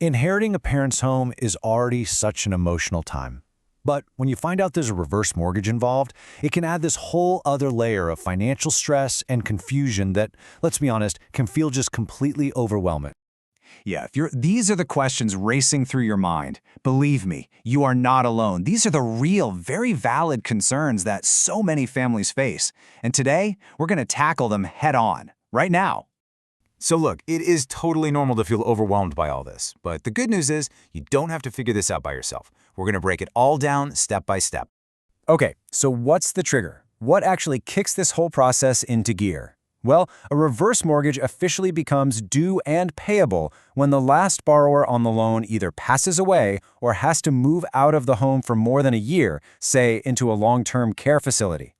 Inheriting a parent's home is already such an emotional time. But when you find out there's a reverse mortgage involved, it can add this whole other layer of financial stress and confusion that, let's be honest, can feel just completely overwhelming. Yeah, these are the questions racing through your mind. Believe me, you are not alone. These are the real, very valid concerns that so many families face. And today, we're going to tackle them head on, right now. So look, it is totally normal to feel overwhelmed by all this, but the good news is you don't have to figure this out by yourself. We're going to break it all down step by step. Okay, so what's the trigger? What actually kicks this whole process into gear? Well, a reverse mortgage officially becomes due and payable when the last borrower on the loan either passes away or has to move out of the home for more than a year, say into a long-term care facility.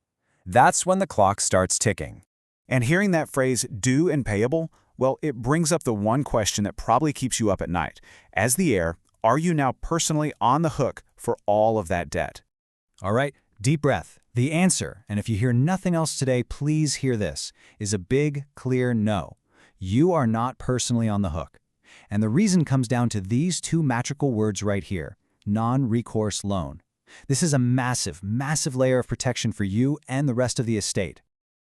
That's when the clock starts ticking. And hearing that phrase, due and payable, well, it brings up the one question that probably keeps you up at night. As the heir, are you now personally on the hook for all of that debt? All right, deep breath. The answer, and if you hear nothing else today, please hear this, is a big, clear no. You are not personally on the hook. And the reason comes down to these two magical words right here, non-recourse loan. This is a massive, massive layer of protection for you and the rest of the estate.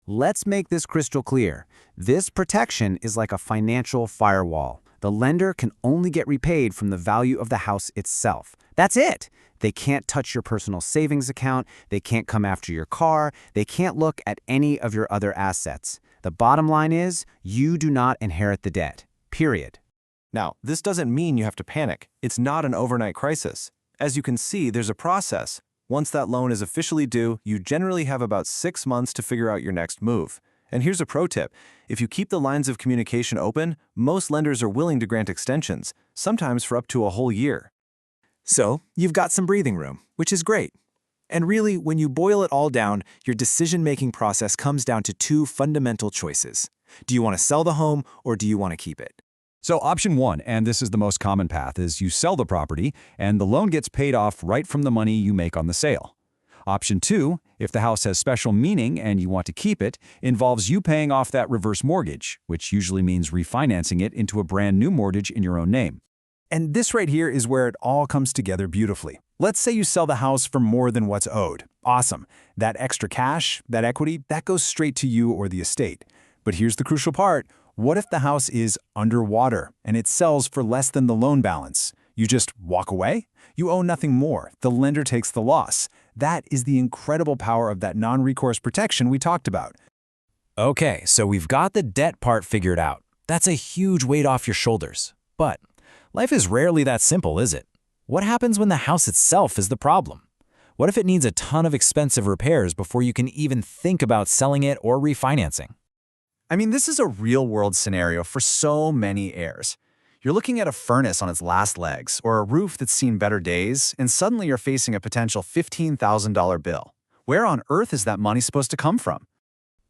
Let's make this crystal clear. This protection is like a financial firewall. The lender can only get repaid from the value of the house itself. That's it. They can't touch your personal savings account. They can't come after your car. They can't look at any of your other assets. The bottom line is, you do not inherit the debt. Period. Now, this doesn't mean you have to panic. It's not an overnight crisis. As you can see, there's a process. Once that loan is officially due, you generally have about 6 months to figure out your next move. And here's a pro tip. If you keep the lines of communication open, most lenders are willing to grant extensions, sometimes for up to a whole year. So, you've got some breathing room, which is great. And really, when you boil it all down, your decision-making process comes down to two fundamental choices. Do you want to sell the home or do you want to keep it? So option one, and this is the most common path, is you sell the property and the loan gets paid off right from the money you make on the sale. Option two, if the house has special meaning and you want to keep it, involves you paying off that reverse mortgage, which usually means refinancing it into a brand new mortgage in your own name. And this right here is where it all comes together beautifully. Let's say you sell the house for more than what's owed. Awesome. That extra cash, that equity, that goes straight to you or the estate. But here's the crucial part. What if the house is underwater and it sells for less than the loan balance? You just walk away? You owe nothing more. The lender takes the loss. That is the incredible power of that non-recourse protection we talked about. Okay, so we've got the debt part figured out. That's a huge weight off your shoulders. But life is rarely that simple, is it? What happens when the house itself is the problem? What if it needs a ton of expensive repairs before you can even think about selling it or refinancing? I mean, this is a real-world scenario for so many heirs. You're looking at a furnace on its last legs or a roof that's seen better days, and suddenly you're facing a potential $15,000 bill. Where on earth is that money supposed to come from?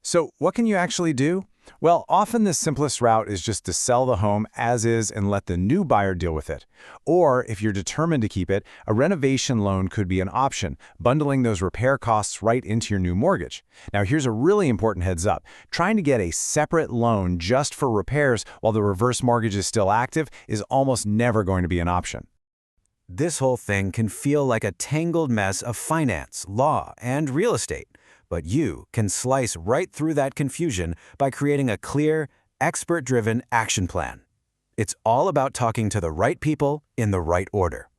So what can you actually do? Well, often the simplest route is just to sell the home as is and let the new buyer deal with it. Or, if you're determined to keep it, a renovation loan could be an option, bundling those repair costs right into your new mortgage. Now, here's a really important heads up. Trying to get a separate loan just for repairs while the reverse mortgage is still active is almost never going to be an option. This whole thing can feel like a tangled mess of finance, law, and real estate. But you can slice right through that confusion by creating a clear, expert-driven action plan. It's all about talking to the right people in the right order.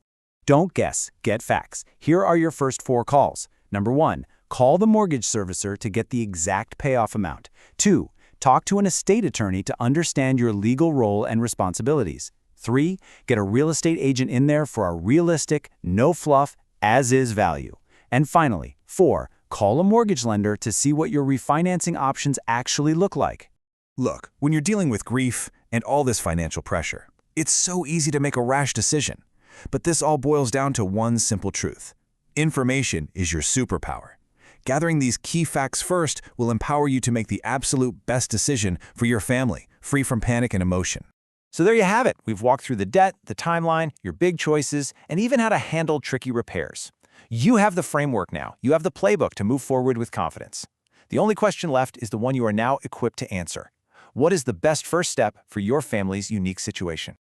Don't guess, get facts. Here are your first 4 calls. Number 1, call the mortgage servicer to get the exact payoff amount. 2, talk to an estate attorney to understand your legal role and responsibilities. 3, get a real estate agent in there for a realistic, no fluff, as-is value. And finally, 4, call a mortgage lender to see what your refinancing options actually look like. Look, when you're dealing with grief and all this financial pressure, it's so easy to make a rash decision. But this all boils down to one simple truth. Information is your superpower. Gathering these key facts first will empower you to make the absolute best decision for your family, free from panic and emotion. So there you have it. We've walked through the debt, the timeline, your big choices, and even how to handle tricky repairs. You have the framework now. You have the playbook to move forward with confidence. The only question left is the one you are now equipped to answer. What is the best first step for your family's unique situation?